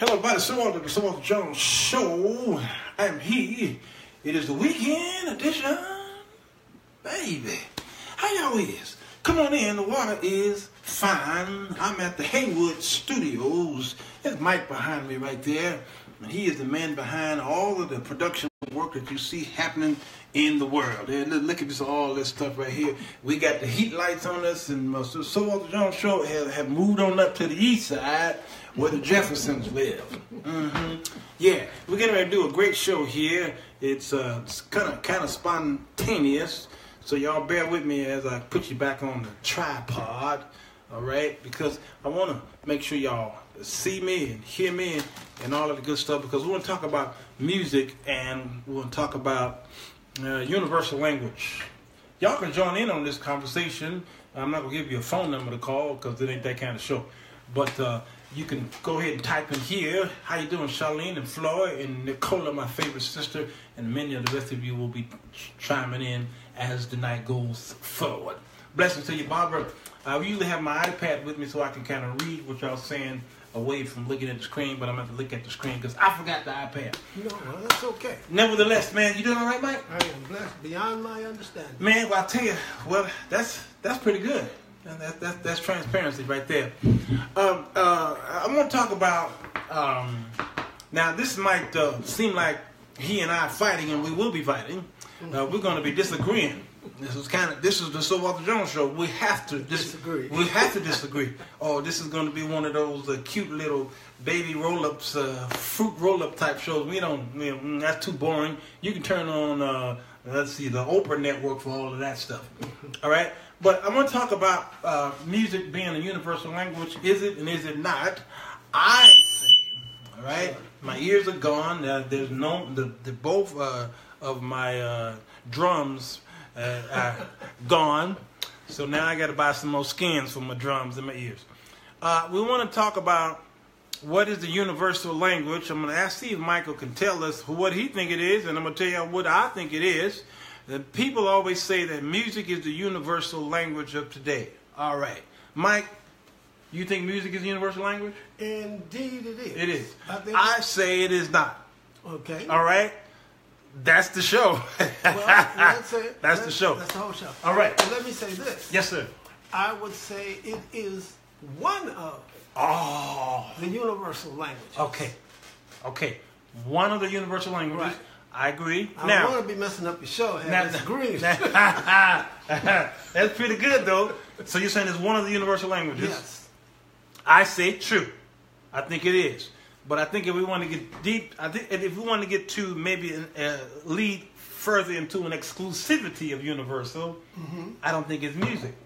Hello, everybody. So welcome to the So Jones Show. I am he. It is the weekend edition. Baby, how y'all is? Come on in. The water is fine. I'm at the Hayward Studios. There's Mike behind me right there. And he is the man behind all of the production work that you see happening in the world. And look at this, all this stuff right here. We got the heat lights on us, and So Jones Show have moved on up to the east side where the Jeffersons live. Yeah, we're getting ready to do a great show here. It's kind of spontaneous, so y'all bear with me as I put you back on the tripod, all right? Because I want to make sure y'all see me and hear me and all of the good stuff, because we want to talk about music and we want to talk about universal language. Y'all can join in on this conversation. I'm not going to give you a phone number to call because it ain't that kind of show. But you can go ahead and type in here. How you doing, Charlene and Floyd and Nicola, my favorite sister, and many of the rest of you will be chiming in as the night goes forward. Blessings to you, Barbara. I usually have my iPad with me so I can kind of read what y'all saying away from looking at the screen, but I'm going to have to look at the screen because I forgot the iPad. No, well, that's okay. Nevertheless, man, you doing all right, Mike? I am blessed beyond my understanding. Man, well, I tell you, well, that's pretty good. That's transparency right there. I'm going to talk about, now this might seem like he and I are fighting, and we will be fighting. We're going to be disagreeing. This is the So Walter Jones Show. We have to disagree. We have to disagree. Oh, this is going to be one of those cute little baby roll-ups, fruit roll-up type shows. That's too boring. You can turn on, let's see, the Oprah Network for all of that stuff. All right? But I want to talk about music being a universal language. Is it and is it not? I say, all right, my ears are gone. There's no, both of my drums are gone. So now I got to buy some more skins for my drums and my ears. We want to talk about what is the universal language. I'm going to see if Michael can tell us what he think it is, and I'm going to tell you what I think it is. People always say that music is the universal language of today. All right. Mike, you think music is the universal language? Indeed it is. It is. I say it is not. Okay. All right. That's the show. Well, let's say that's the show. That's the whole show. All right. Well, let me say this. Yes, sir. I would say it is one of the universal languages. Okay. One of the universal languages. Right. I agree. I don't want to be messing up your show and disagreeing. That's pretty good, though. So you're saying it's one of the universal languages? Yes. I say true. I think it is. But I think if we want to get deep, if we want to get to maybe lead further into an exclusivity of universal, I don't think it's music,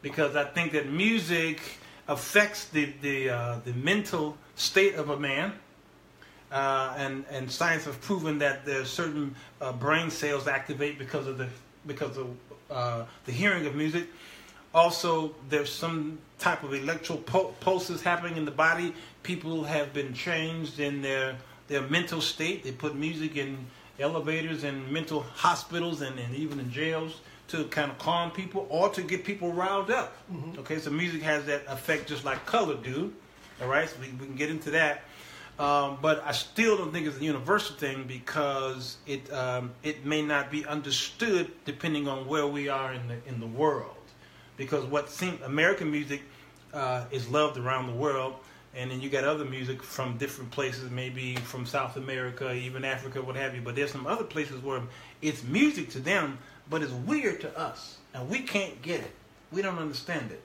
because I think that music affects the mental state of a man. And science has proven that there's certain brain cells activate because of the hearing of music. Also, there's some type of electro pulses happening in the body. People have been changed in their mental state. They put music in elevators and mental hospitals and even in jails to kind of calm people or to get people riled up. Okay, so music has that effect just like color do. All right, so we can get into that. But I still don't think it's a universal thing, because it may not be understood depending on where we are in the world. Because American music is loved around the world, and then you got other music from different places, maybe from South America, even Africa, what have you. But there's some other places where it's music to them, but it's weird to us, and we can't get it. We don't understand it.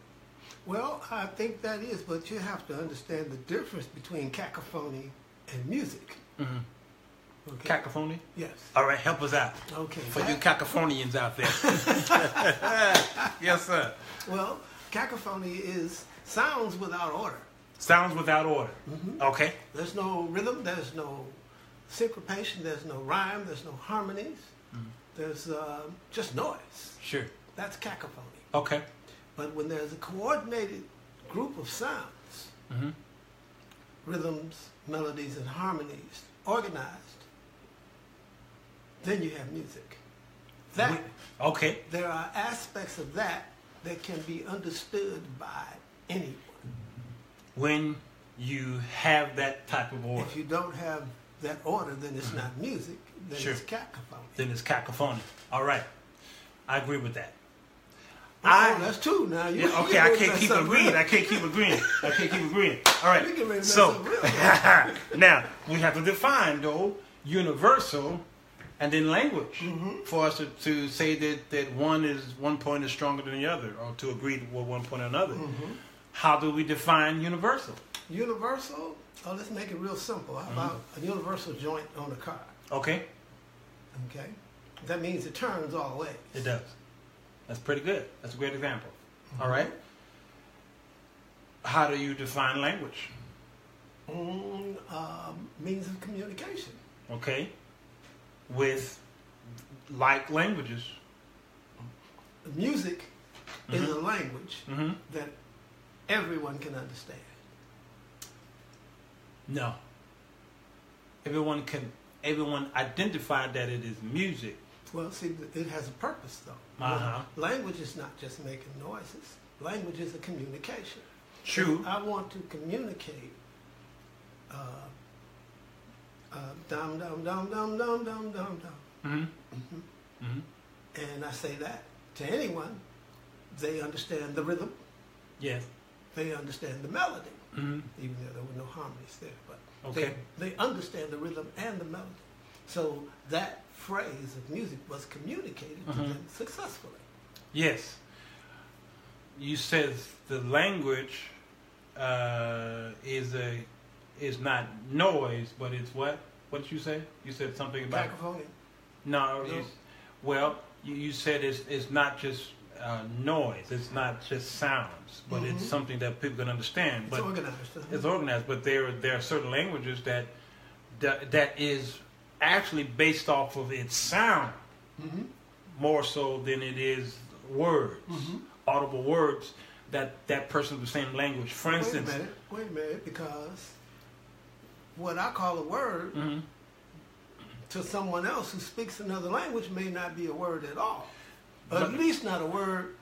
Well, I think that is, but you have to understand the difference between cacophony and music. Okay. Cacophony? Yes. All right, help us out. Okay. For you cacophonians out there. Yes, sir. Well, cacophony is sounds without order. Sounds without order. Okay. There's no rhythm, there's no syncopation, there's no rhyme, there's no harmonies. There's just noise. Sure. That's cacophony. Okay. But when there's a coordinated group of sounds, rhythms, melodies, and harmonies organized, then you have music. There are aspects of that can be understood by anyone. When you have that type of order. If you don't have that order, then it's not music. Then Sure. it's cacophony. Then it's cacophony. All right. I agree with that. That's two now. Yeah, okay, I can't keep agreeing. I can't keep agreeing. All right. You get ready to So mess up real now we have to define though universal and then language for us to say that one point is stronger than the other, or to agree with one point or another. How do we define universal? Universal? Oh, let's make it real simple. How about a universal joint on a car? Okay. Okay. That means it turns all ways. It does. That's pretty good. That's a great example. All right. How do you define language? Means of communication. Okay. With like languages. Music is a language that everyone can understand. No. Everyone identified that it is music. Well, see, it has a purpose, though. Language is not just making noises. Language is a communication. True. If I want to communicate, dum dum dum dum dum dum dum dum, and I say that to anyone, they understand the rhythm. Yes. They understand the melody, even though there were no harmonies there. But Okay. they understand the rhythm and the melody. So that phrase of music was communicated to them successfully. Yes. You said the language is not noise, but it's what? What did you say? You said something about Cacophony. No. You said it's not just noise. It's not just sounds, but it's something that people can understand. It's organized. It's organized, but there are certain languages that is actually based off of its sound more so than it is words, audible words that person of the same language. For instance, wait a minute, because what I call a word to someone else who speaks another language may not be a word at all, at least not a word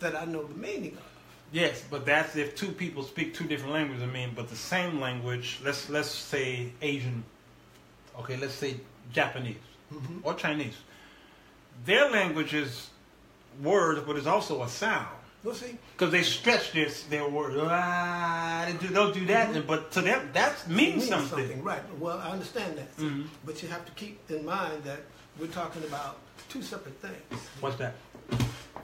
that I know the meaning of. Yes, but that's if two people speak two different languages. But the same language. Let's say Asian. Okay, let's say Japanese or Chinese. Their language is words, but it's also a sound. We'll see. Because they stretch their words. They'll do that, but to them that means something. Right. Well, I understand that. But you have to keep in mind that we're talking about two separate things. What's that?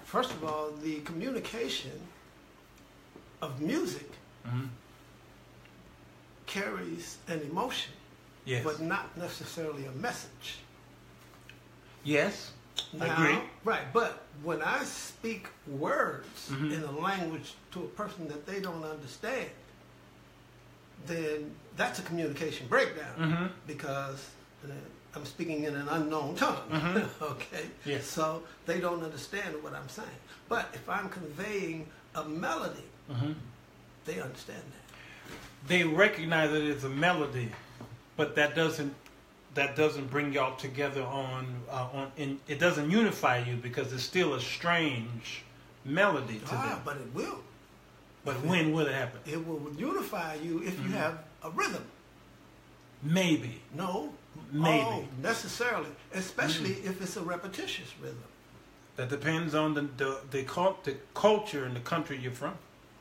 First of all, the communication of music carries an emotion, but not necessarily a message. Yes, I now, agree. Right, but when I speak words in a language to a person that they don't understand, then that's a communication breakdown because I'm speaking in an unknown tongue. Okay? Yes. So they don't understand what I'm saying. But if I'm conveying a melody, they understand that. They recognize that it's a melody, but that doesn't bring y'all together it doesn't unify you because it's still a strange melody to them. But it will. But when will it happen? It will unify you if you have a rhythm. Maybe. No. Maybe. Oh, necessarily. Especially if it's a repetitious rhythm. That depends on the culture and the country you're from.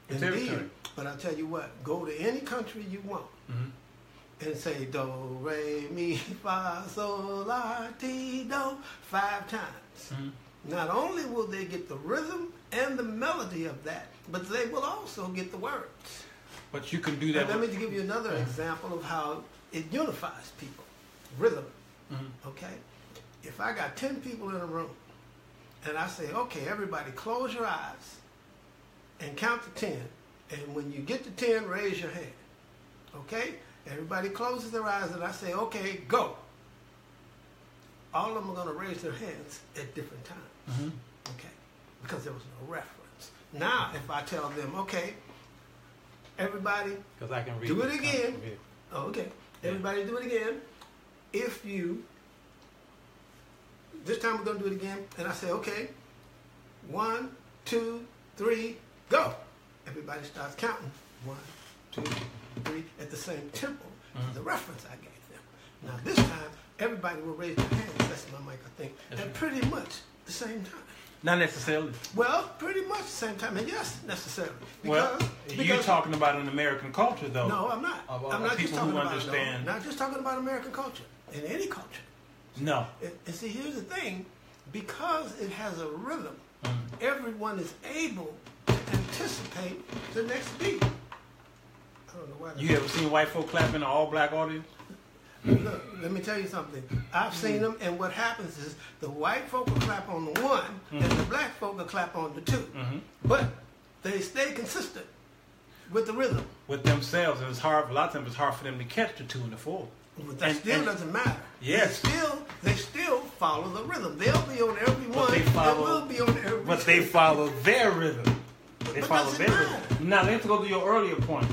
Indeed. But I'll tell you what, go to any country you want and say do, re, mi, fa, sol, la, ti, do 5 times. Not only will they get the rhythm and the melody of that, but they will also get the words. But you can do that. Let me give you another example of how it unifies people. Rhythm. Okay? If I got 10 people in a room and I say, okay, everybody close your eyes and count to 10. And when you get to 10, raise your hand. Okay? Everybody closes their eyes and I say, okay, go. All of them are going to raise their hands at different times. Okay? Because there was no reference. Now, if I tell them, okay, everybody I can read do it again. Okay. Everybody do it again. This time we're going to do it again. And I say, okay, 1, 2, 3, go. Everybody starts counting. 1, 2, 3 at the same tempo as the reference I gave them. Now this time, everybody will raise their hands, that's my mic, I think, at pretty much the same time. Not necessarily. Well, pretty much the same time, and yes, necessarily. Because you're talking about an American culture, though. No, I'm not. I'm not just talking about understand. not just talking about American culture. In any culture. No. And see, here's the thing. Because it has a rhythm, everyone is able to anticipate the next beat. I don't know why. You ever seen white folk clap in an all-black audience? Look, let me tell you something. I've seen them, and what happens is the white folk will clap on the 1, and the black folk will clap on the 2. But they stay consistent with the rhythm. With themselves, and it's hard. A lot of times, it's hard for them to catch the 2 and the 4. But that still doesn't matter. Yes. They still follow the rhythm. They'll be on every one. They will be on every. But they follow their rhythm. They follow their rhythm. Now let's go to your earlier point.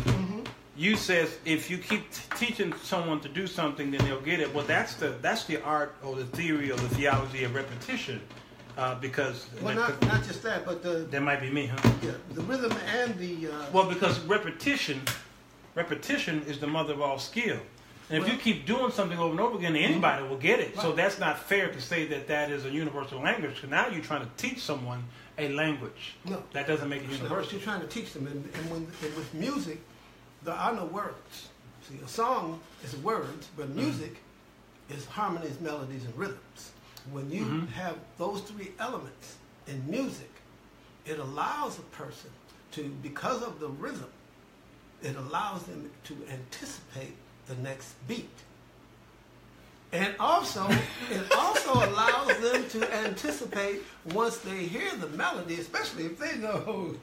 You says if you keep teaching someone to do something, then they'll get it. Well, that's the art or the theory or the theology of repetition, because not just that, but that might be me, huh? Yeah, the rhythm and the. Well, because repetition is the mother of all skill. And if you keep doing something over and over again, anybody will get it. Right. So that's not fair to say that is a universal language. Because now you're trying to teach someone a language. No. That doesn't make it universal. You're trying to teach them. And with music, there are no words. See, a song is words, but music is harmonies, melodies, and rhythms. When you have those 3 elements in music, it allows a person to, because of the rhythm, it allows them to anticipate the next beat. And also, it also allows them to anticipate once they hear the melody, especially if they know.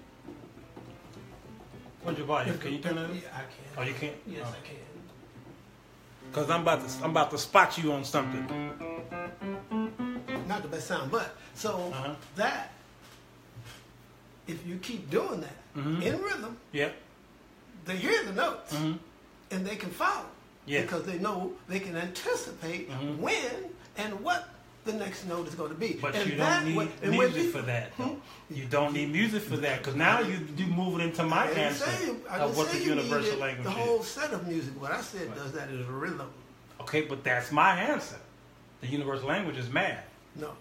What's your volume? Can you turn it up? Yeah, I can. Oh, you can? Yes, I can. Because I'm about to spot you on something. Not the best sound, but so that if you keep doing that in rhythm, they hear the notes. And they can follow because they know they can anticipate when and what the next note is going to be. But and you don't need music for that. You don't need music for that because now you move it into my answer of what the universal language is. The whole set of music, what I said does that is rhythm. Okay, but that's my answer. The universal language is math. No.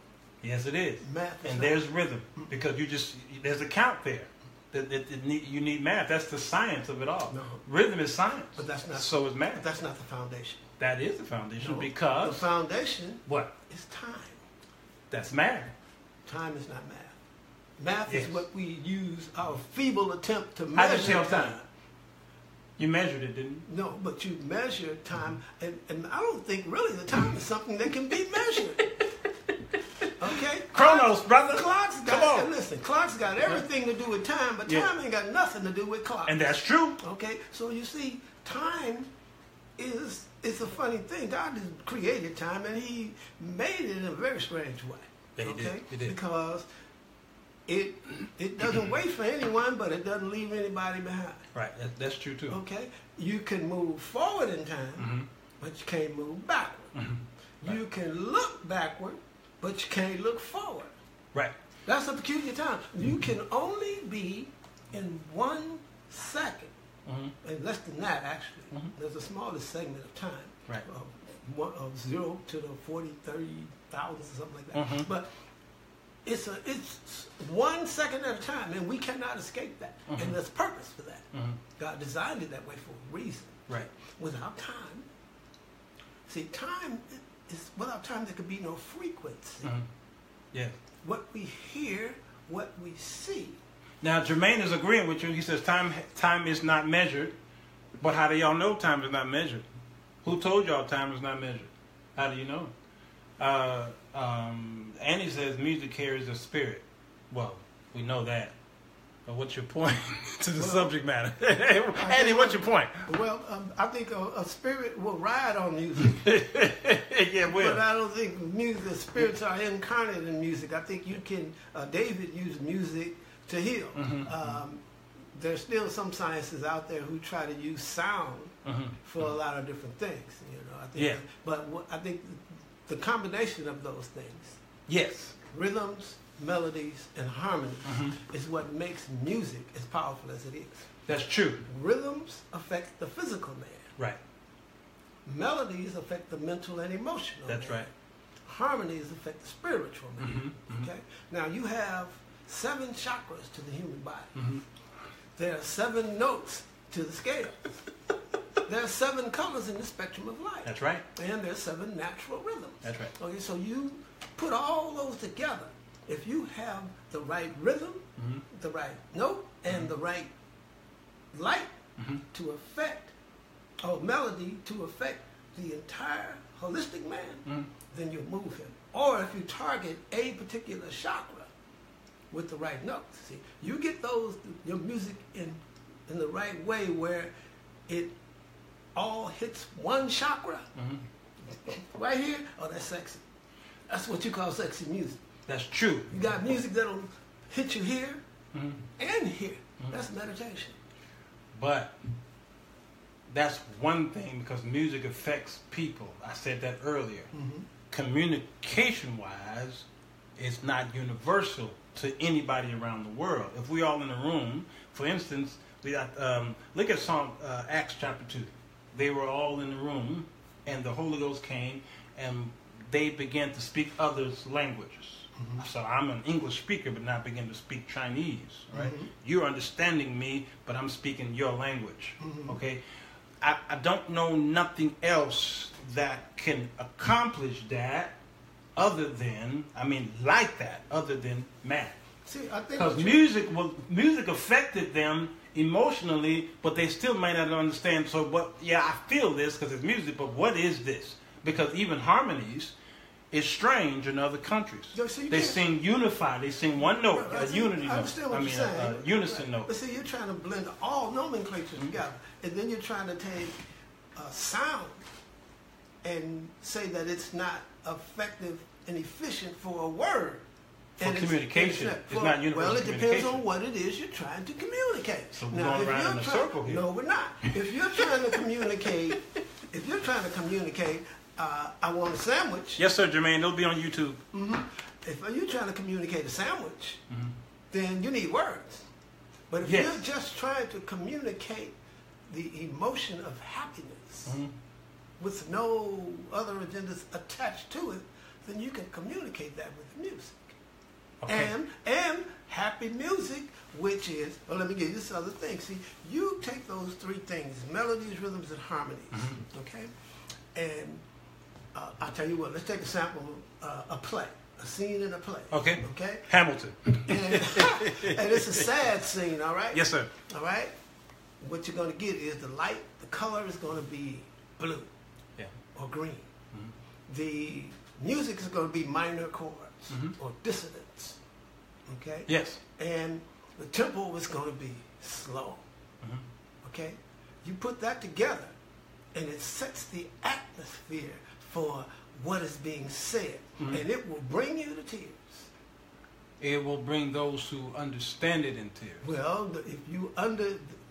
Yes, it is. Math is and there's rhythm because there's a count there. You need math. That's the science of it all. No. Rhythm is science. But that's not. So is math. But that's not the foundation. That is the foundation the because foundation. What? Is time. That's math. Time is not math. Math is what we use our feeble attempt to measure time. You measured it, didn't you? No, but you measure time, and I don't think really the time is something that can be measured. Okay? Chronos, brother. Clocks got, listen, clocks got everything to do with time, but time ain't got nothing to do with clocks. And that's true. Okay? So you see, time is a funny thing. God has created time, and he made it in a very strange way. Okay? He did. Because it doesn't wait for anyone, but it doesn't leave anybody behind. Right. That's true, too. Okay? You can move forward in time, but you can't move backward. You can look backward, but you can't look forward. Right. That's a peculiar time. You can only be in 1 second, and less than that, actually. There's the smallest segment of time. Right. Of 0 to the 40, 30,000, something like that. But it's 1 second at a time, and we cannot escape that. And there's purpose for that. God designed it that way for a reason. Right. Without time, see, time is without time there could be no frequency. Yeah. What we hear, what we see. Now Jermaine is agreeing with you. He says time is not measured, but how do y'all know time is not measured? Who told y'all time is not measured? How do you know? Annie says music carries a spirit. Well, we know that. But what's your point to the subject matter? Annie, what's your point? Well, I think a spirit will ride on music. Yeah, it will. But I don't think the spirits are incarnate in music. I think you can, David used music to heal. There's still some sciences out there who try to use sound for a lot of different things. You know, I think. But I think the combination of those things, rhythms, melodies, and harmonies, is what makes music as powerful as it is. That's true. Rhythms affect the physical man. Right. Melodies affect the mental and emotional That's man. right. Harmonies affect the spiritual man. Mm-hmm. Okay? Now you have 7 chakras to the human body. Mm-hmm. There are 7 notes to the scales. There are 7 colors in the spectrum of light. That's right. And there's 7 natural rhythms. That's right. Okay, so you put all those together. If you have the right rhythm, Mm-hmm. the right note, and the right light Mm-hmm. to affect, or melody to affect the entire holistic man, Mm-hmm. then you move him. Or if you target a particular chakra with the right notes, see, you get your music in the right way where it all hits one chakra. Mm-hmm. Right here, oh, that's sexy. That's what you call sexy music. That's true. You got music that'll hit you here Mm-hmm. and here. Mhm. That's meditation. But that's one thing because music affects people. I said that earlier. Mm-hmm. Communication-wise, it's not universal to anybody around the world. If we all in a room, for instance, we got look at Acts chapter 2. They were all in the room, and the Holy Ghost came, and they began to speak others' languages. Mm-hmm. So I'm an English speaker, but now I begin to speak Chinese. Right? Mm-hmm. You're understanding me, but I'm speaking your language. Mm-hmm. Okay. I don't know nothing else that can accomplish that other than math. See, I think Because music affected them emotionally, but they still may not understand. So, I feel this because it's music, but what is this? Because even harmonies is strange in other countries. They sing unified. They sing one note, a unity note. A unison note. But see, you're trying to blend all nomenclatures together, and then you're trying to take a sound and say that it's not effective and efficient for a word. For communication. It's not universal Well, it communication. depends on what it is you're trying to communicate. So we're going around in a circle here. No, we're not. If you're trying to communicate, I want a sandwich. Yes, sir, Jermaine. It'll be on YouTube. Mm-hmm. If you're trying to communicate a sandwich, then you need words. But if you're just trying to communicate the emotion of happiness with no other agendas attached to it, then you can communicate that with music. Okay. And happy music, which is, well, let me give you this other thing. See, you take those 3 things, melodies, rhythms, and harmonies, okay? And I'll tell you what, let's take a sample of a play, a scene in a play. Okay. Okay? Hamilton. And it's a sad scene, all right? Yes, sir. All right? What you're going to get is the light, the color is going to be blue or green. The music is going to be minor chords or dissonance. Okay? Yes. And the tempo is going to be slow. Okay? You put that together, and it sets the atmosphere for what is being said. And it will bring you to tears. It will bring those who understand it in tears. Well, if you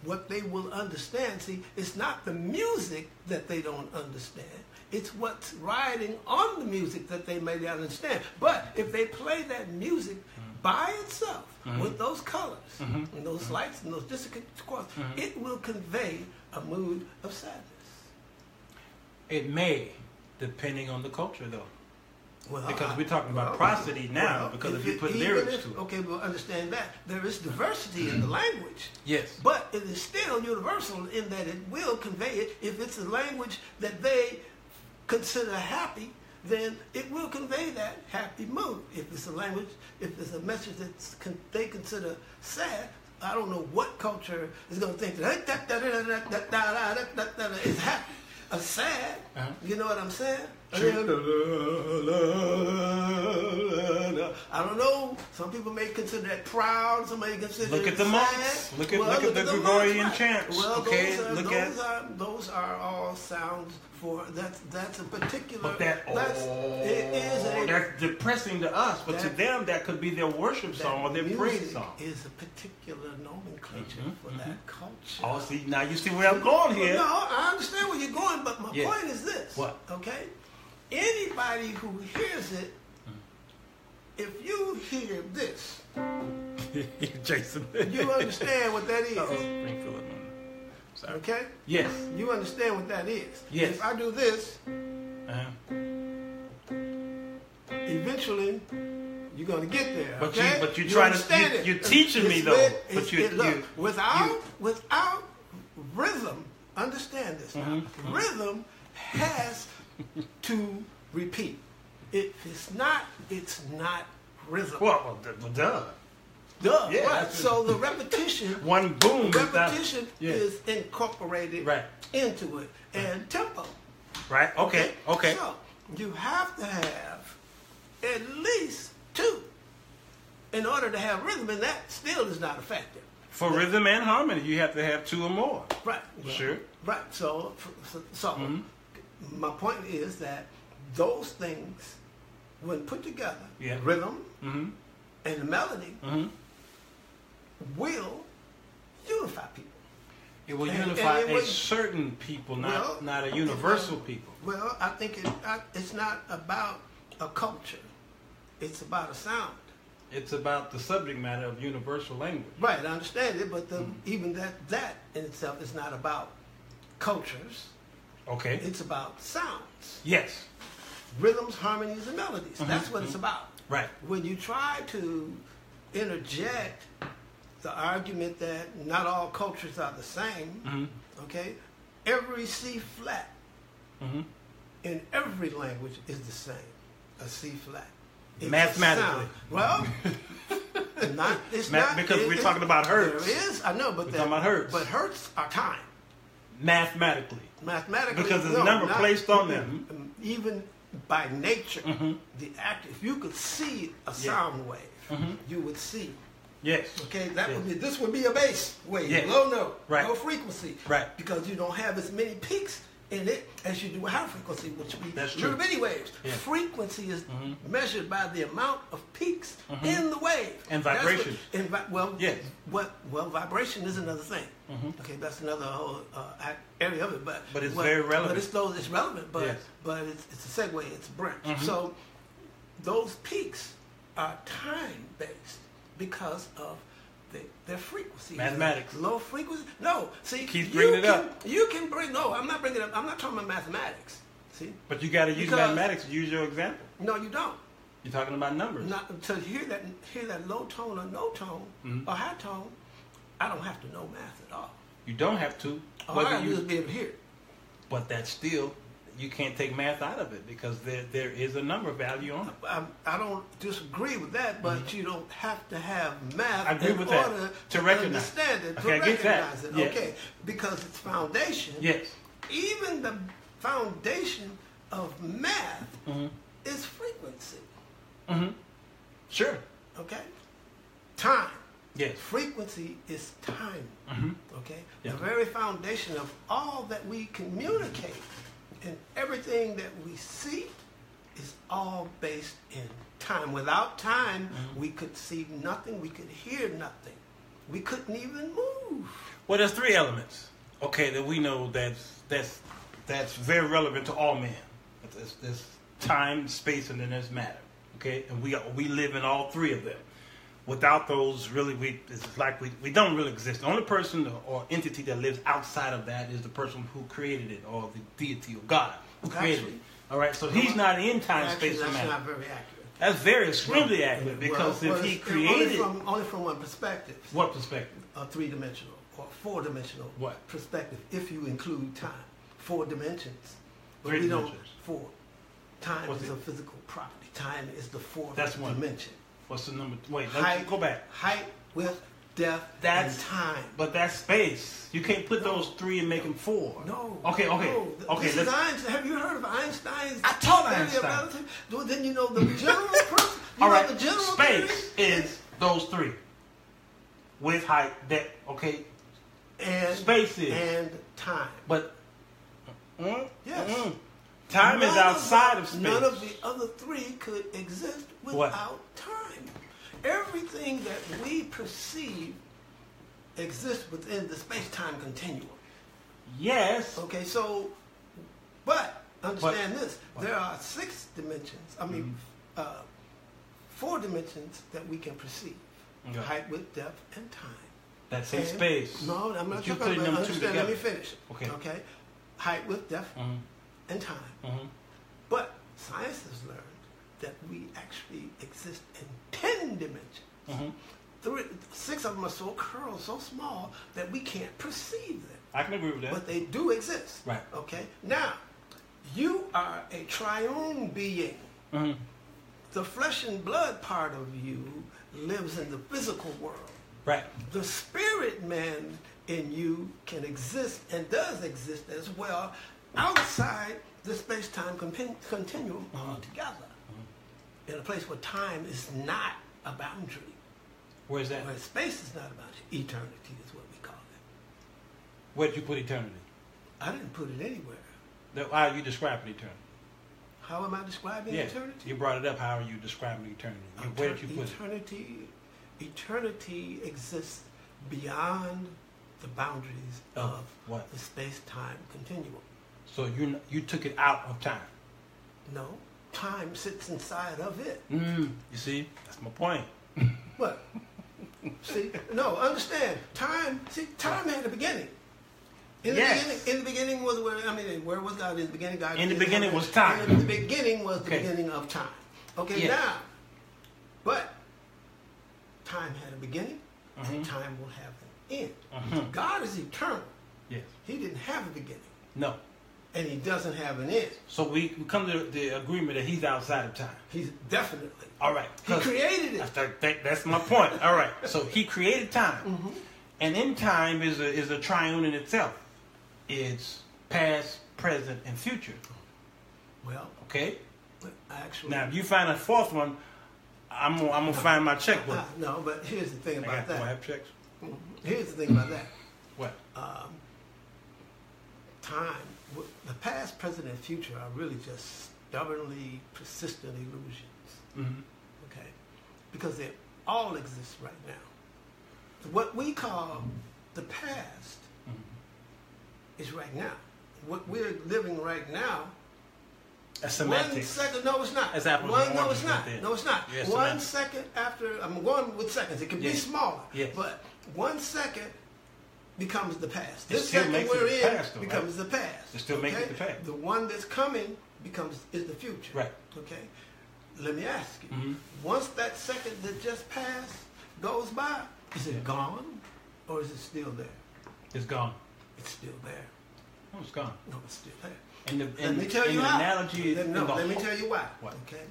what they will understand, see, it's not the music that they don't understand. It's what's riding on the music that they may not understand. But if they play that music by itself with those colors and those lights and those dissonant chords, it will convey a mood of sadness. It may, depending on the culture, though. Well, because we're talking about prosody now, because if you put lyrics to it. Okay, we'll understand that. There is diversity in the language. Yes. But it is still universal in that it will convey it. If it's a language that they consider happy, then it will convey that happy mood. If it's a language, if it's a message that they consider sad, I don't know what culture is going to think that is happy. A sad, you know what I'm saying? I don't know. Some people may consider that proud. Some may consider look at the sad. monks. Look at the Gregorian chants. Well, okay, those are all sounds for that's a particular. But that's depressing to us, but to them that could be their worship song or their praise song. Is a particular nomenclature for that culture. Oh, see, now you see where I'm going here. No, I understand where you're going, but my point is this. What? Okay. Anybody who hears it, if you hear this, Jason, you understand what that is. Springfield. Sorry. Okay? Yes. You understand what that is. Yes. If I do this, eventually you're going to get there. But okay? you try to you're teaching me though. But without rhythm, understand this now. Rhythm has to repeat. If it's not rhythm. Well, duh. Duh, Yeah, right. So the repetition, one boom. repetition is incorporated into it, and tempo. Right. Okay. So you have to have at least 2 in order to have rhythm, and that still is not effective. For rhythm and harmony, you have to have 2 or more. Right. Sure. Right. So my point is that those things, when put together, rhythm and the melody, will unify people. It will unify a certain people, not a universal people. Well, I think it's not about a culture. It's about a sound. It's about the subject matter of universal language. Right, I understand it, but even that in itself is not about cultures. Okay. It's about sounds. Yes. Rhythms, harmonies, and melodies. That's what it's about. Right. When you try to interject the argument that not all cultures are the same, okay, every C flat in every language is the same. A C flat. It's mathematically. Well, it's not because we're talking about hertz. There is, I know, but we're talking about hertz. But hertz are time. Mathematically. Because there's a number placed on them. Even by nature, the act. If you could see a sound wave, you would see. Yes. Okay, this would be a bass wave, low note, low frequency, because you don't have as many peaks in it as you do with high frequency, which would be little bitty waves. Yeah. Frequency is measured by the amount of peaks in the wave. And vibration. Vibration is another thing. Okay, that's another whole area of it. But it's very relevant. It's relevant, but it's a segue, it's a branch. So those peaks are time-based because of their frequency. Mathematics. Low frequency. No, see, keep bringing it up. You can bring. No, I'm not bringing it up. I'm not talking about mathematics. See, but you got to use mathematics to use your example. No, you don't. You're talking about numbers. Not to hear that low tone or no tone or high tone. I don't have to know math at all. You don't have to. All I have to do is be able to hear it. But that's still. You can't take math out of it because there is a number value on it. I don't disagree with that, but you don't have to have math in order to understand it, to recognize it. Yes. Okay, because it's foundation. Yes. Even the foundation of math is frequency. Sure. Okay? Time. Yes. Frequency is time. Okay? The very foundation of all that we communicate and everything that we see is all based in time. Without time, we could see nothing. We could hear nothing. We couldn't even move. Well, there's 3 elements, okay, that we know that's very relevant to all men. There's time, space, and then there's matter, okay? And we live in all 3 of them. Without those, really, it's like we don't really exist. The only person or entity that lives outside of that is the person who created it, or the deity or God who created it. All right, so he's not in time, space, and matter. That's not very accurate. That's very extremely accurate because if he created only from one perspective. What perspective? A 3-dimensional or 4-dimensional perspective. If you include time, 4 dimensions. 3 dimensions. 4. Time is a physical property. Time is the 4th dimension. What's the number? Wait, let's go back. Height, width, depth, and time. But that's space. You can't put those 3 and make them 4. No. Okay. No. This is Einstein. Have you heard of Einstein's? I taught Einstein. Well, then you know the general principle. All right. Space is those 3. Width, height, depth. Okay. And space is and time. But yes. Time is outside of space. None of the other 3 could exist without time. Everything that we perceive exists within the space-time continuum. Yes. Okay, so, but understand this. There are 6 dimensions, 4 dimensions that we can perceive. Okay. Height, width, depth, and time. That's in space. No, I'm not you talking putting about. them two Understand? together. Let me finish. Okay. Okay. Height, width, depth, and time. But science has learned that we actually exist in 10 dimensions. 6 of them are so curled, so small that we can't perceive them. I can agree with that. But they do exist. Right. Okay. Now, you are a triune being. The flesh and blood part of you lives in the physical world. Right. The spirit man in you can exist and does exist as well outside the space-time continuum altogether. In a place where time is not a boundary. Where's that? Where space is not a boundary. Eternity is what we call it. Where'd you put eternity? I didn't put it anywhere. How are you describing eternity? How am I describing eternity? You brought it up. How are you describing eternity? Where did you put it? Eternity exists beyond the boundaries of what? The space-time continuum. So you took it out of time? No. Time sits inside of it. You see? That's my point. What? See? No, understand. Time had a beginning. In the beginning was where was God? In the beginning, God. In the beginning was time. In the beginning was the beginning of time. Okay, now, but time had a beginning, and time will have an end. God is eternal. Yes. He didn't have a beginning. No. And he doesn't have an end. So we come to the agreement that he's outside of time. He's definitely. All right. He created it. That's my point. All right. So he created time. And in time is a triune in itself. It's past, present, and future. Well. Okay? Actually. Now, if you find a fourth one, I'm gonna find my checkbook. No, but here's the thing about that. I have checks. Here's the thing about that. What? Time, the past, present, and future are really just stubbornly persistent illusions. Okay? Because they all exist right now. What we call the past is right now. What we're living right now. That's semantics. 1 second, no, it's not. That's apples and No, oranges it's not. right there. No, it's not. Yeah, 1 second after, I'm going with seconds. It can be smaller. Yes. But 1 second becomes the past. It This still second makes we're it the in past, though, becomes the past. It still makes it the past. The one that's coming is the future. Right. Okay. Let me ask you. Once that second that just passed goes by, is it gone or is it still there? It's gone. It's still there. Oh, it's gone. No, it's still there. Let me tell you how. Analogy let me tell you why. What? Okay.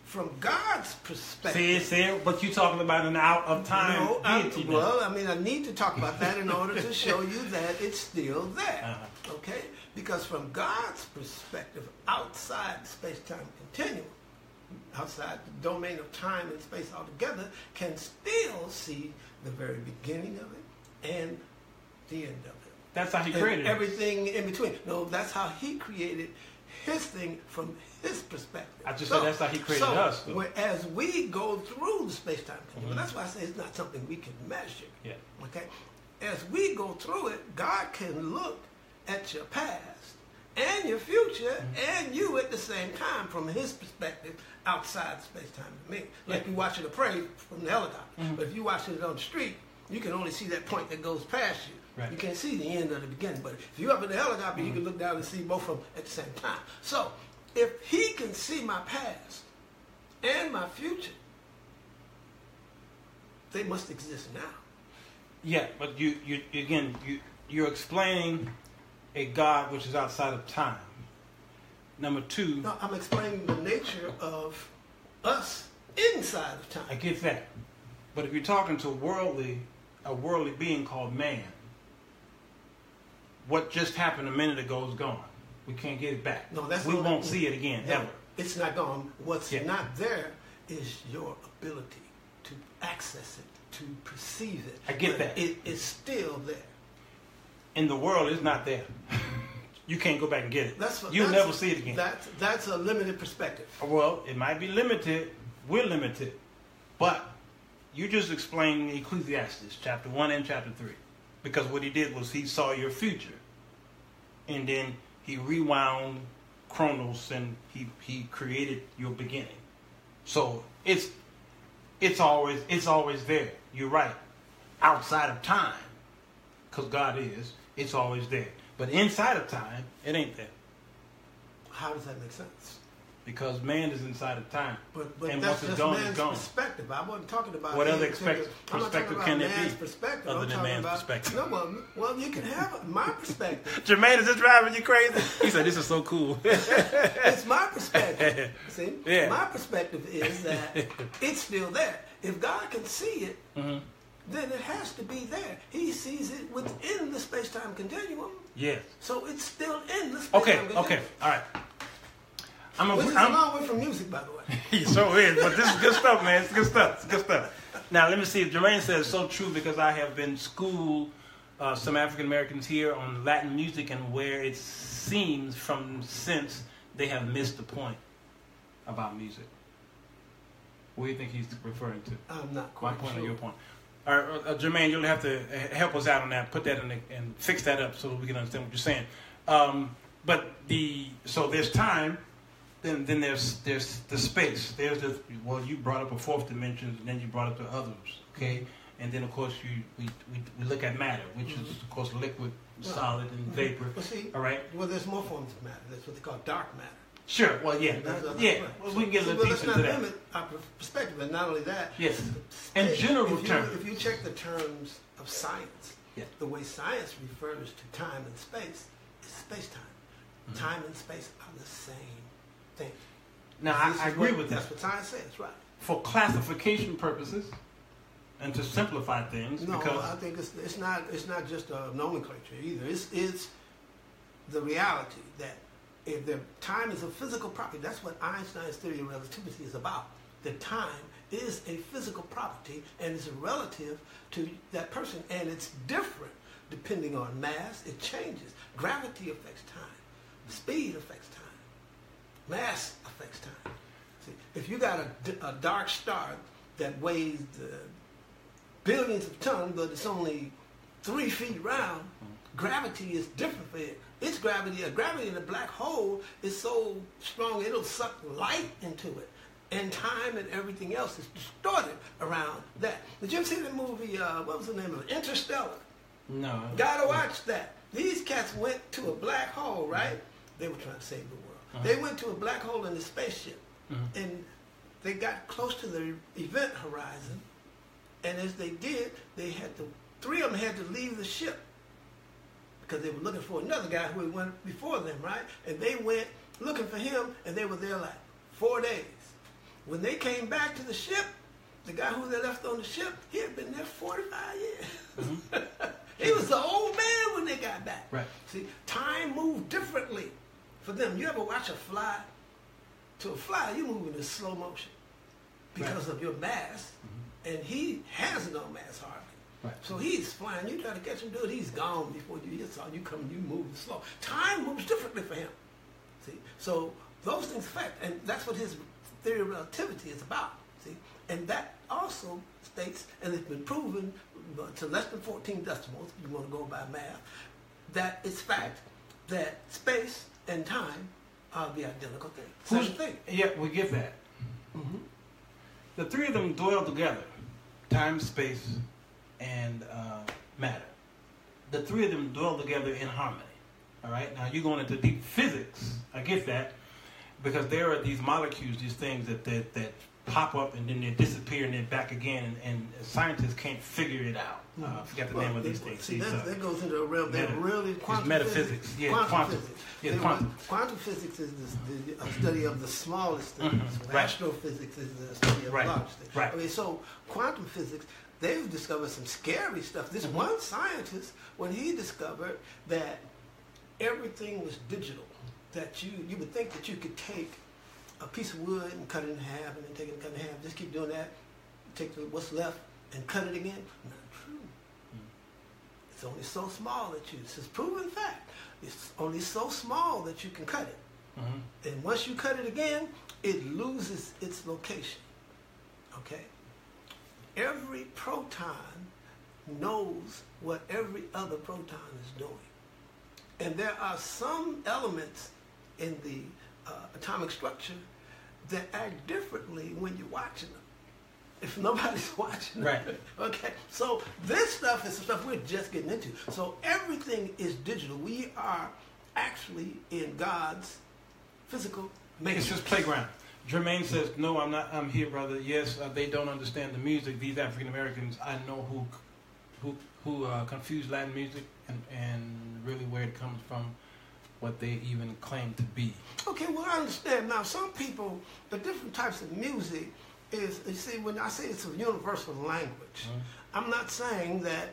From God's perspective. See, but you talking about an out of time deity. I need to talk about that in order to show you that it's still there. Okay? Because from God's perspective, outside the space-time continuum, outside the domain of time and space altogether, can still see the very beginning of it and the end of it. That's how he created everything in between. No, that's how he created his thing from his perspective. I just said that's how he created us. As we go through the space-time continuum, that's why I say it's not something we can measure. Yeah. Okay? As we go through it, God can look at your past and your future and you at the same time from his perspective outside space-time domain. Like you watching a parade from the helicopter. But if you watching it on the street, you can only see that point that goes past you. Right. You can't see the end of the beginning. But if you're up in the helicopter, you can look down and see both of them at the same time. So, if he can see my past and my future, they must exist now. Yeah, but you're explaining a God which is outside of time. Number two. No, I'm explaining the nature of us inside of time. I get that. But if you're talking to a worldly being called man, what just happened a minute ago is gone. We can't get it back. No, we won't see it again, ever. It's not gone. What's not there is your ability to access it, to perceive it. I get that. It is still there. In the world, it's not there. You can't go back and get it. You'll never see it again. That's a limited perspective. Well, it might be limited. We're limited. But you just explained Ecclesiastes, chapter 1 and chapter 3. Because what he did was he saw your future. And then he rewound Chronos and he created your beginning. So it's always there. You're right. outside of time, because God is, it's always there. But inside of time, it ain't there. How does that make sense? Because man is inside of time. But and that's once it's just gone, man's it's gone. perspective. I wasn't talking about What other perspective can there man's be perspective. other I'm than talking man's about, perspective? No, well, you can have my perspective. Jermaine, is this driving you crazy? He said, this is so cool. It's my perspective. See? Yeah. My perspective is that it's still there. If God can see it, Mm-hmm. then it has to be there. He sees it within the space-time continuum. Yes. So it's still in the space-time continuum. Okay, all right. Which is a long way from music, by the way. He sure is, but this is good stuff, man. It's good stuff. It's good stuff. Now, let me see if Jermaine says so true, because I have been schooled some African Americans here on Latin music, and where it seems from since they have missed the point about music. What do you think he's referring to? I'm not quite My point sure. or your point? All right, Jermaine, you'll have to help us out on that. Put that in and fix that up so that we can understand what you're saying. So there's time. Then there's the space. There's you brought up a fourth dimension, and then you brought up the others, okay? And then of course we look at matter, which is of course liquid, solid, and vapor. Well, see, all right. Well, there's more forms of matter. That's what they call dark matter. Sure. Well, yeah, yeah. Well, we can get a little piece into that. Let's not limit our perspective, and not only that. Yes. In general terms. If you check the terms of science, yeah. the way science refers to time and space is space-time. Mm-hmm. Time and space are the same thing. Now, I agree with that. That's what science says, right? For classification purposes and to simplify things. No, because I think it's not just a nomenclature either. It's the reality that if the time is a physical property, that's what Einstein's theory of relativity is about. The time is a physical property and is relative to that person, and it's different depending on mass. It changes. Gravity affects time. Speed affects time. Mass affects time. See, if you got a dark star that weighs billions of tons, but it's only 3 feet round, gravity is different for it. Its gravity in a black hole is so strong it'll suck light into it. And time and everything else is distorted around that. Did you ever see the movie, what was the name of it? Interstellar. No. Gotta watch that. These cats went to a black hole, right? They were trying to save the world. They went to a black hole in the spaceship, and they got close to the event horizon, and as they did, three of them had to leave the ship because they were looking for another guy who went before them, right? And they went looking for him, and they were there like 4 days. When they came back to the ship, the guy who they left on the ship, he had been there 45 years. He was an old man when they got back. Right. See, time moved differently for them. You ever watch a fly? To a fly, you move in slow motion because of your mass, and he has no mass hardly. Right. So he's flying. You try to catch him, dude, he's gone before you saw you come. You move slow. Time moves differently for him. See, so those things affect, and that's what his theory of relativity is about. See, and that also states, and it's been proven to less than 14 decimals, if you want to go by math, that it's fact that space and time are the identical thing. Same thing. Yeah, we get that. The three of them dwell together, time, space, and matter. The three of them dwell together in harmony. All right? Now, you're going into deep physics. I get that. Because there are these molecules, these things that pop up and then they disappear and then back again, and scientists can't figure it out. I forgot the name of these things. See, that goes into a realm. They're really quantum metaphysics. Physics. Yeah, quantum physics. physics. Yeah, quantum. Quantum physics is the study of the smallest things. Right. Astrophysics is the study of the largest things. Right. Okay, so quantum physics, they've discovered some scary stuff. This one scientist, when he discovered that everything was digital, that you would think that you could take a piece of wood and cut it in half, and then take it and cut it in half. Just keep doing that. Take what's left and cut it again. Not true. It's only so small that this is proven fact. It's only so small that you can cut it. And once you cut it again, it loses its location. Okay? Every proton knows what every other proton is doing. And there are some elements in the atomic structure that act differently when you're watching them. if nobody's watching. Right. Okay. So this stuff is the stuff we're just getting into. So everything is digital. We are actually in God's physical matrix. It's just playground. Jermaine says, no, I'm not. I'm here, brother. Yes, they don't understand the music. These African Americans, I know who confuse Latin music and really where it comes from, what they even claim to be. Okay, well, I understand. Now, some people, the different types of music is, you see, when I say it's a universal language, I'm not saying that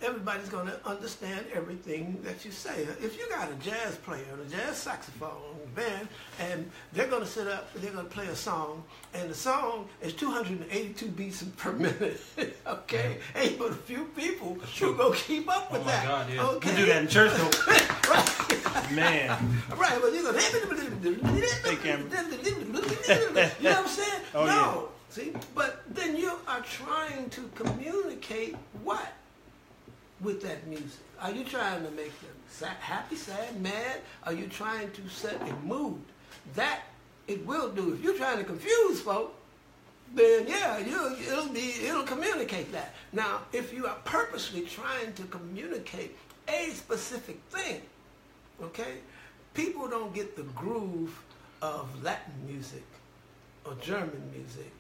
everybody's going to understand everything that you say. If you got a jazz player and a jazz saxophone band, and they're going to sit up and they're going to play a song, and the song is 282 beats per minute, okay? Ain't but a few people who go keep up with that. Oh, my God, yeah. Okay? You do that in church, though. Right. Man. Right, but you go, Hey, Cameron. you know what I'm saying? Oh, no. yeah. See, but then you are trying to communicate what with that music? Are you trying to make them happy, sad, mad? Are you trying to set a mood? That it will do. If you're trying to confuse folk, then yeah, it'll communicate that. Now, if you are purposely trying to communicate a specific thing, okay, people don't get the groove of Latin music or German music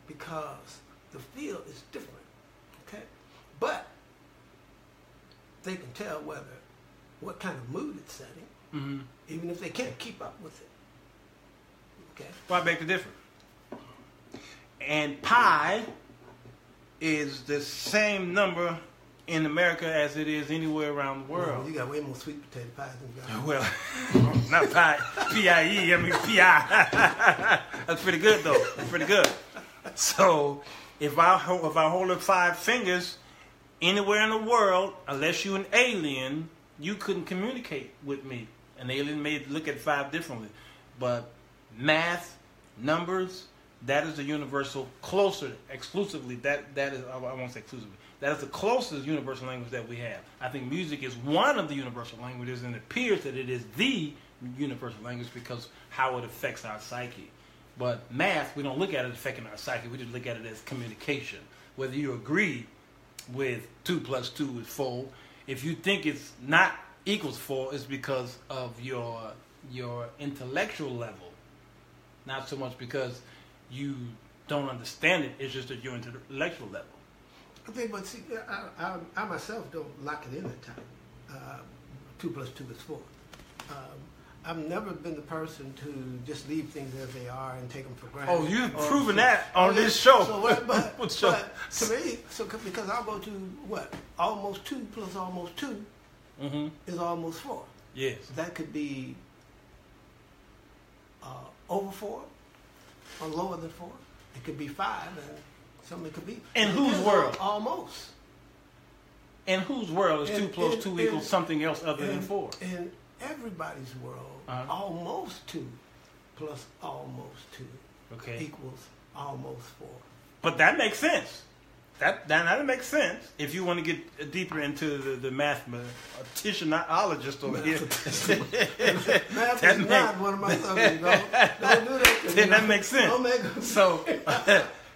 because the feel is different, okay? But they can tell what kind of mood it's setting, even if they can't keep up with it. Okay. Well, I beg to differ. And pi is the same number in America as it is anywhere around the world. Well, you got way more sweet potato pies than you got. Well, not pi, P-I-E, I mean P-I. That's pretty good, though. That's pretty good. So, if I hold up 5 fingers, anywhere in the world, unless you're an alien, you couldn't communicate with me. An alien may look at 5 differently. But math, numbers, that is the universal, closer, exclusively, that is, I won't say exclusively, that is the closest universal language that we have. I think music is one of the universal languages, and it appears that it is the universal language because how it affects our psyche. But math, we don't look at it affecting our psyche, we just look at it as communication. Whether you agree with 2 + 2 is 4. If you think it's not equals 4, it's because of your intellectual level. Not so much because you don't understand it, it's just at your intellectual level. I think, but see, I myself don't lock it in at time. 2 + 2 is 4. I've never been the person to just leave things as they are and take them for granted. Oh, you've proven that on this show. So, but to me, because I'll go to what? Almost 2 + almost 2 is almost 4. Yes. That could be over 4 or lower than 4. It could be 5, and something could be. In whose world? Almost. In whose world is 2 + 2 equals something else other than 4? In everybody's world, almost 2 + almost 2 equals almost 4. But that makes sense. That makes sense if you want to get deeper into the mathematicianologist over here. Math is not one of my subjects. Don't do that. Then that makes sense. So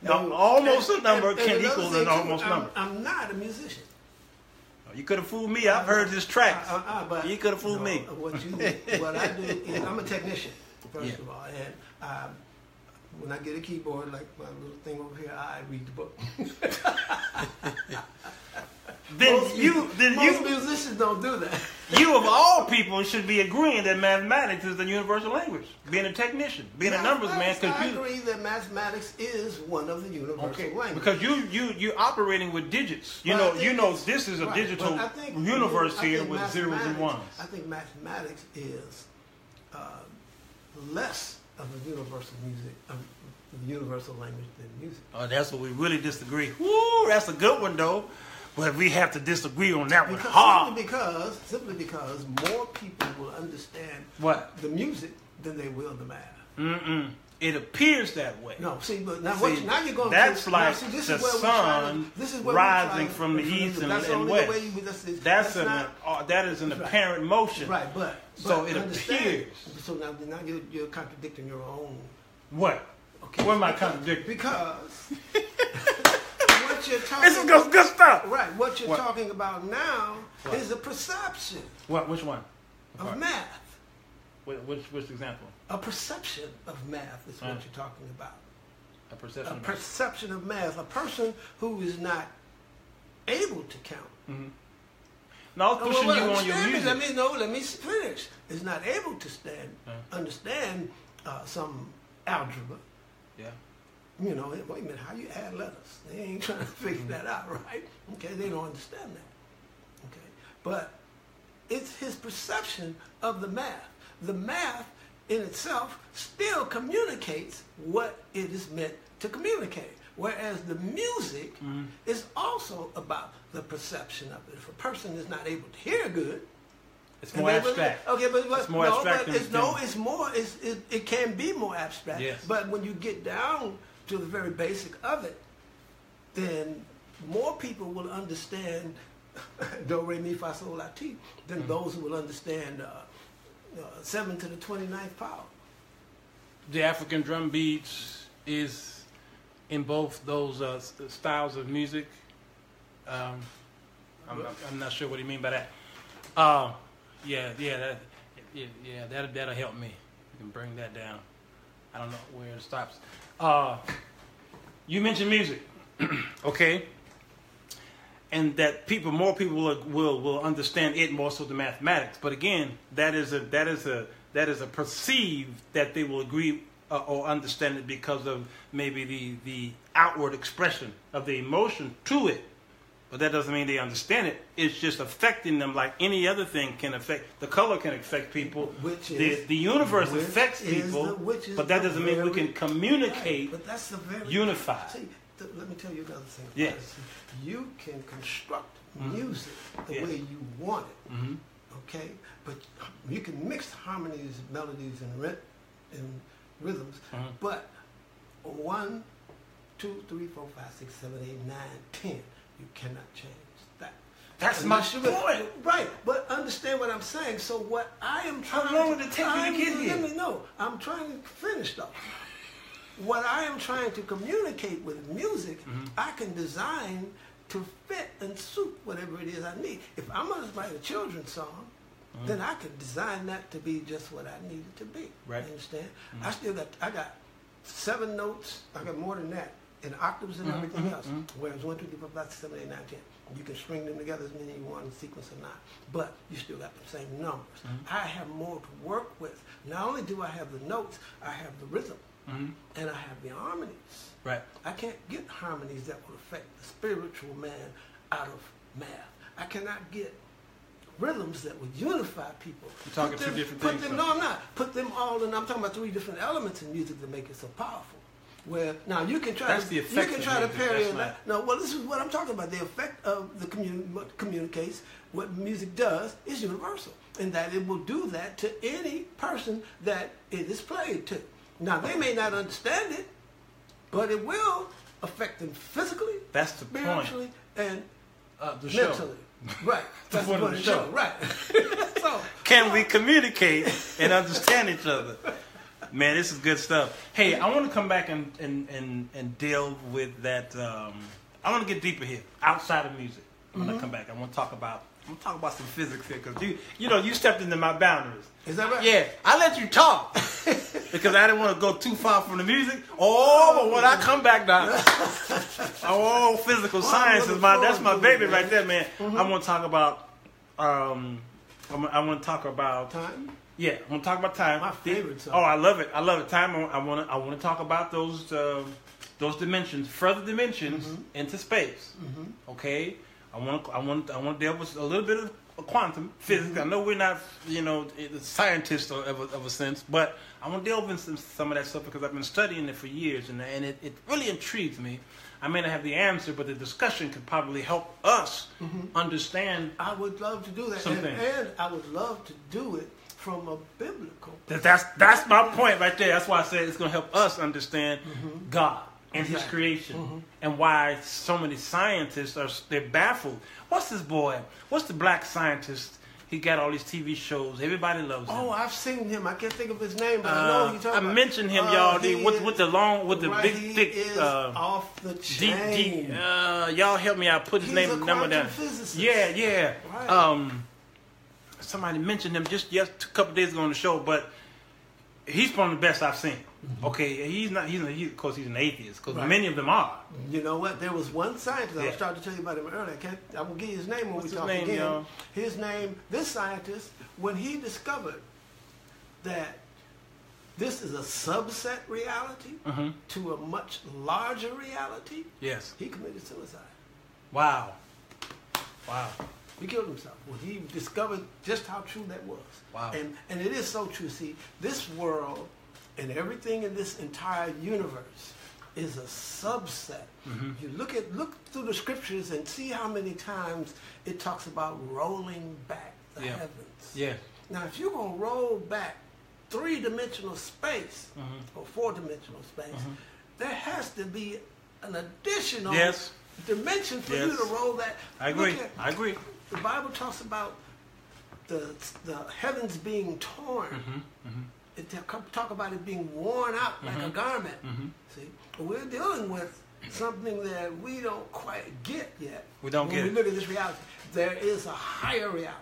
almost a number can equal an almost number. I'm not a musician. You could have fooled me. I've heard this track. But you could have fooled me. What I do is I'm a technician, first of all, and when I get a keyboard, like my little thing over here, I read the book. Most musicians don't do that. You of all people should be agreeing that mathematics is the universal language. Being a technician, being a numbers man, I agree that mathematics is one of the universal languages. Because you're operating with digits. You know this is a digital universe here with zeros and ones. I think mathematics is less of a universal universal language than music. Oh, that's what we really disagree. Woo, that's a good one though. But we have to disagree on that one hard. Simply because more people will understand the music than they will the math. It appears that way. No, see, but now you're going. That's to, like this the sun rising from the east and west. That is an apparent motion. Right, but so it appears. So now you're contradicting your own. What? Okay. What am I contradicting? Because What you're talking This is good stuff. Right. What you're talking about now is a perception Which one? of math. Which example? A perception of math is what you're talking about. A perception. A perception of math. A person who is not able to count. Mm-hmm. Now, I was pushing you on your music. Let me finish. Is not able to understand some algebra. Yeah. You know, wait a minute, how you add letters? They ain't trying to figure that out, right? Okay, they don't understand that. Okay, but it's his perception of the math. The math in itself still communicates what it is meant to communicate. Whereas the music is also about the perception of it. If a person is not able to hear good, it's more abstract. Okay, but it's more abstract. It can be more abstract. Yes. But when you get down to the very basic of it, then more people will understand do, re, mi, fa, sol, la, ti than those who will understand 7 to the 29th power. The African drum beats is in both those styles of music. I'm not sure what you mean by that. That'll help me. You can bring that down. I don't know where it stops. You mentioned music, okay, and that more people will understand it more so than mathematics. But again, that is a perceived that they will agree or understand it because of maybe the outward expression of the emotion to it. But that doesn't mean they understand it. It's just affecting them like any other thing can affect. The color can affect people. The universe affects people. But that doesn't mean we can communicate, but that's the very unified. See, let me tell you another thing. Yes. You can construct music the way you want it. Mm-hmm. Okay? But you can mix harmonies, melodies, and rhythms. Mm-hmm. But 1, 2, 3, 4, 5, 6, 7, 8, 9, 10. You cannot change that. That's my point. Right, but understand what I'm saying. So what I am trying How long would it take you to get here? Let me know. I'm trying to finish though. What I am trying to communicate with music, I can design to fit and suit whatever it is I need. If I'm going to write a children's song, then I can design that to be just what I need it to be. Right. You understand? I got 7 notes. I got more than that. In octaves and everything else. Whereas 1, 2, 3, 4, 5, 6, 7, 8, 9, 10. You can string them together as many as you want in sequence or not. But you still got the same numbers. I have more to work with. Not only do I have the notes, I have the rhythm. And I have the harmonies. Right. I can't get harmonies that will affect the spiritual man out of math. I cannot get rhythms that would unify people. You're talking two different things. No, I'm not. Put them all in. I'm talking about 3 different elements in music that make it so powerful. Where now you can try to parry it. No, well, this is what I'm talking about. The effect of the communicates. What music does is universal, and that it will do that to any person that it is played to. Now they may not understand it, but it will affect them physically, that's the spiritually, point. And the mentally. Show. Right. That's the point of the show. Right. So can we communicate and understand each other? Man, this is good stuff. Hey, I want to come back and deal with that. I want to get deeper here, outside of music. I'm going to come back. I want to talk about some physics here because you stepped into my boundaries. Is that right? Yeah, I let you talk because I didn't want to go too far from the music. Oh, but when I come back now, physical science is that's my baby right there, man. I want to talk about. I want to talk about time. Yeah, I'm gonna talk about time. My favorite song. Oh, I love it. I love it. Time. I want to talk about those dimensions, further dimensions into space. Okay. I want to deal with a little bit of quantum physics. I know we're not scientists of a sense, but I want to delve into some of that stuff because I've been studying it for years, and it really intrigues me. I may not have the answer, but the discussion could probably help us understand. I would love to do that, and I would love to do it from a biblical perspective. That's my point right there. That's why I said it's going to help us understand God and His creation and why so many scientists they're baffled. What's this boy? What's the black scientist? He got all these TV shows. Everybody loves him. Oh, I've seen him. I can't think of his name, but I know who you're talking about. I mentioned him, y'all. With the big, thick. Is off the chain. Y'all help me out. Put his name and number down. Physicist. Yeah. Right. Somebody mentioned him just a couple days ago on the show, but he's one of the best I've seen. Mm-hmm. Okay, he's of course he's an atheist, because many of them are. You know what? There was one scientist, I was trying to tell you about him earlier. I will give you his name when we talk again. Y'all? His name, this scientist, when he discovered that this is a subset reality to a much larger reality, yes, he committed suicide. Wow. He killed himself when he discovered just how true that was. Wow. And it is so true. See, this world and everything in this entire universe is a subset. Mm-hmm. You look through the scriptures and see how many times it talks about rolling back the heavens. Yeah. Now, if you're going to roll back 3-dimensional space or 4-dimensional space, there has to be an additional dimension for you to roll that. I agree. The Bible talks about the heavens being torn. It talk about it being worn out like a garment. See, we're dealing with something that we don't quite get yet. When we look at this reality, there is a higher reality.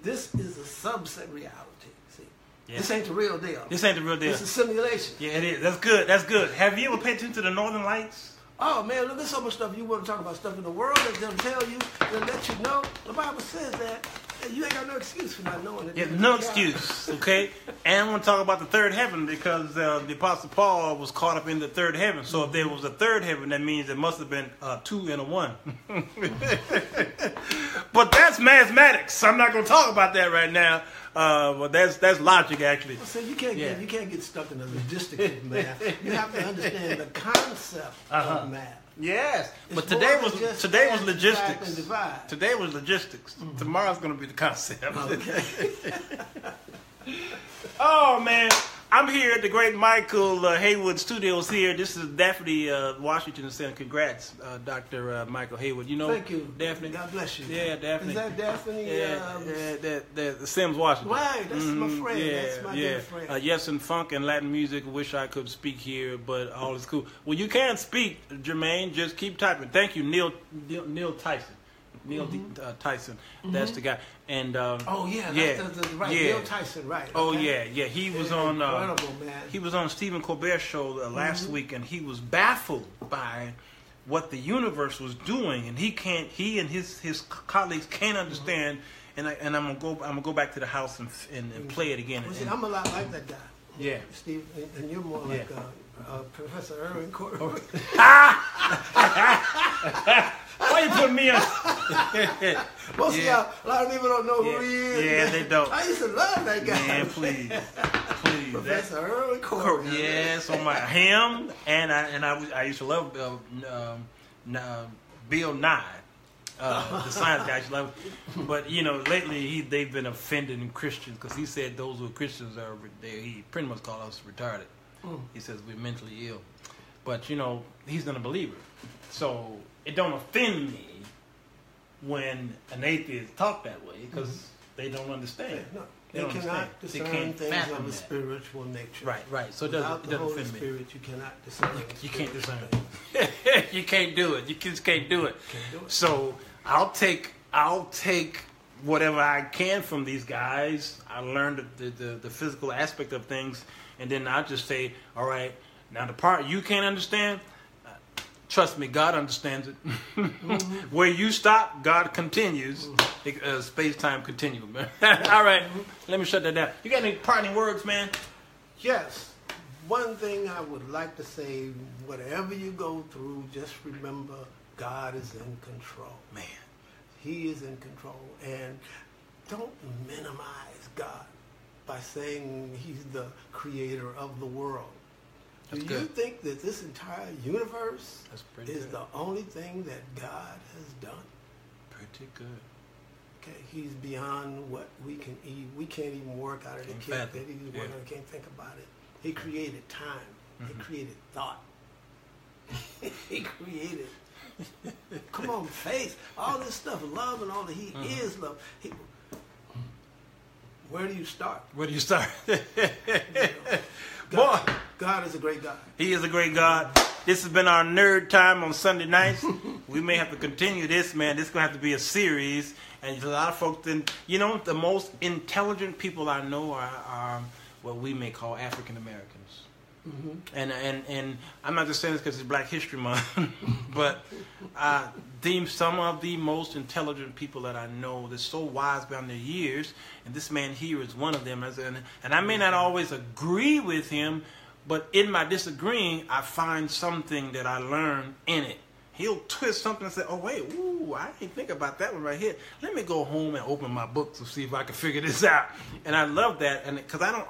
This is a subset reality. See, this ain't the real deal. This ain't the real deal. It's a simulation. Yeah, it is. That's good. Have you ever paid attention to the Northern Lights? Oh man, look at so much stuff you want to talk about, stuff in the world that they'll tell you, they'll let you know. The Bible says that you ain't got no excuse for not knowing it. Yeah, no excuse, okay? And I want to talk about the third heaven, because the Apostle Paul was caught up in the third heaven. So if there was a third heaven, that means there must have been 2 and a 1. But that's mathematics. I'm not going to talk about that right now. But that's logic, actually. So you can't get stuck in the logistics of math. You have to understand the concept of math. Yes, but today was logistics. Today was logistics. Tomorrow's going to be the concept. Okay. Oh man, I'm here at the great Michael Hayward Studios here. This is Daphne, Washington, saying congrats, Dr. Michael Hayward. You know, thank you, Daphne. God bless you. Yeah, Daphne. Is that Daphne? The Sims, Washington. Right, that's my friend. That's my dear friend. Yes, in funk and Latin music. Wish I could speak here, but all is cool. Well, you can speak, Jermaine. Just keep typing. Thank you, Neil Tyson. Tyson, that's the guy. And that's right. Neil Tyson, right? Oh yeah. He was on. Incredible, man. He was on Stephen Colbert's show last week, and he was baffled by what the universe was doing, and he and his colleagues can't understand. And I'm gonna go back to the house and play it again. Well, see, I'm a lot like that guy. Yeah, Steve, and you're more like Professor Erwin Corbett. Why you put me on? Most of y'all, a lot of people don't know who he is. Yeah, they don't. I used to love that guy. Man, please. Professor Erwin Corbett. Yes, on him, and I used to love Bill Nye, the science guy. I used to love him. But lately they've been offending Christians, because he said those who are Christians he pretty much called us retarded. He says we're mentally ill, but he's not a believer, so it don't offend me when an atheist talk that way, because they don't understand. They cannot discern things of a spiritual nature. Right. So it doesn't offend me. Spirit, you cannot discern. You can't discern it. You can't do it. You just can't do it. So I'll take whatever I can from these guys. I learned the physical aspect of things, and then I'll just say, all right, now the part you can't understand, trust me, God understands it. Where you stop, God continues. Space-time continuum. All right, let me shut that down. You got any parting words, man? Yes. One thing I would like to say, whatever you go through, just remember God is in control. Man. He is in control. And don't minimize God by saying he's the creator of the world. Do you think that this entire universe is the only thing that God has done? Pretty good. Okay, he's beyond what we can eat. We can't even work out of the can't can't think about it. He created time. He created thought. He created, come on, faith, all this stuff, love and all that. He is love. Where do you start? Where do you start? God is a great God. He is a great God. This has been our nerd time on Sunday nights. We may have to continue this, man. This is going to have to be a series. And there's a lot of folks, you know, the most intelligent people I know are what we may call African Americans. Mm-hmm. And I'm not just saying this because it's Black History Month, but some of the most intelligent people that I know, they're so wise beyond their years, and this man here is one of them. And I may not always agree with him, but in my disagreeing, I find something that I learn in it. He'll twist something and say, oh, wait, ooh, I didn't think about that one right here. Let me go home and open my books to see if I can figure this out. And I love that, and because I don't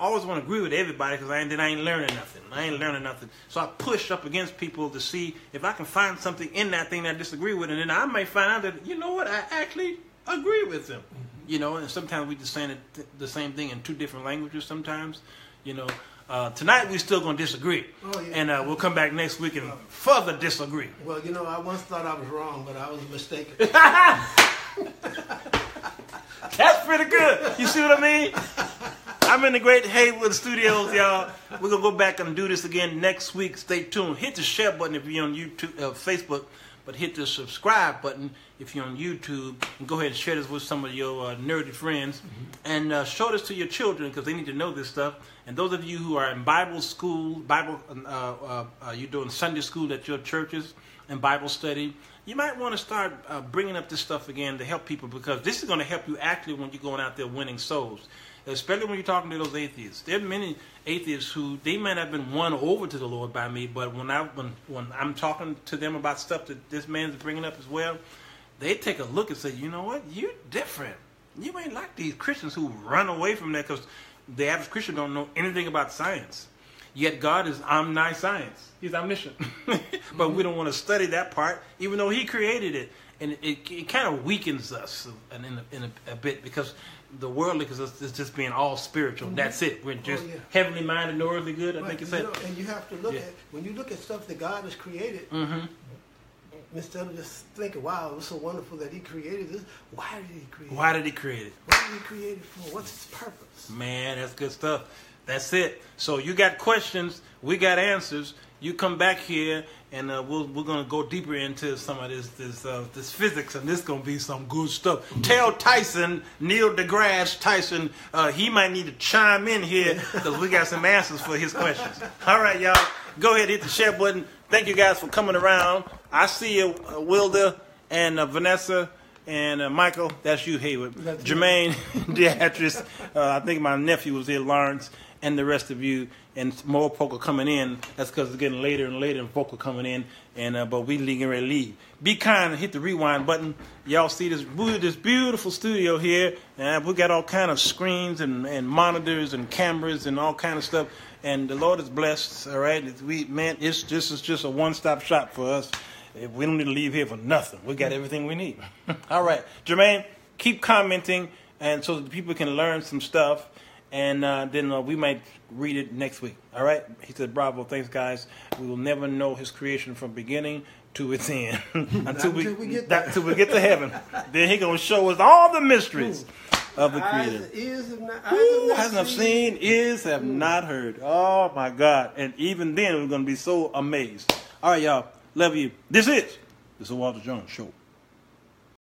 always want to agree with everybody, because then I ain't learning nothing. I ain't learning nothing. So I push up against people to see if I can find something in that thing that I disagree with, and then I may find out that, you know what, I actually agree with them. You know, and sometimes we just saying the same thing in two different languages sometimes, you know. Tonight we're still going to disagree. Oh, yeah. And we'll come back next week and further disagree. Well, you know, I once thought I was wrong, but I was mistaken. That's pretty good. You see what I mean? I'm in the great Hayward studios, y'all. We're going to go back and do this again next week. Stay tuned. Hit the share button if you're on YouTube, Facebook, but hit the subscribe button if you're on YouTube. And go ahead and share this with some of your nerdy friends. Mm-hmm. And show this to your children because they need to know this stuff. And those of you who are in Bible school, you're doing Sunday school at your churches and Bible study, you might want to start bringing up this stuff again to help people, because this is going to help you actually when you're going out there winning souls, especially when you're talking to those atheists. There are many atheists who, they might have been won over to the Lord by me, but when I'm talking to them about stuff that this man's bringing up as well, they take a look and say, you know what, you're different. You ain't like these Christians who run away from that, because the average Christian don't know anything about science. Yet God is omniscience. He's omniscient. But we don't want to study that part, even though he created it. And it kind of weakens us in a bit, because the worldly is just being all spiritual. Mm-hmm. That's it. We're just heavenly minded, no earthly good, I think you said. And you have to look at, when you look at stuff that God has created, instead of just thinking, wow, it was so wonderful that he created this, why did he create it? Why did he create it? What did he create it for? What's its purpose? Man, that's good stuff. That's it. So you got questions, we got answers. You come back here, and we're going to go deeper into some of this physics, and this is going to be some good stuff. Tell Tyson, Neil deGrasse Tyson, he might need to chime in here, because we got some answers for his questions. All right, y'all. Go ahead, hit the share button. Thank you guys for coming around. I see you, Wilda and Vanessa and Michael. That's you, Hayward. That's Jermaine, Beatrice. I think my nephew was here, Lawrence, and the rest of you. And more folk are coming in. That's because it's getting later and later, and folk are coming in. And but we getting ready to leave. Be kind and hit the rewind button. Y'all see this beautiful studio here. And we got all kind of screens and monitors and cameras and all kind of stuff. And the Lord is blessed. All right, this is just a one-stop shop for us. We don't need to leave here for nothing. We got everything we need. All right, Jermaine, keep commenting, and so that people can learn some stuff. And then we might read it next week. All right? He said, bravo, thanks, guys. We will never know his creation from beginning to its end until we get to heaven. Then he's going to show us all the mysteries of the Creator. Eyes have not seen, ears have not heard. Oh, my God. And even then, we're going to be so amazed. All right, y'all. Love you. This is the Walter Jones Show.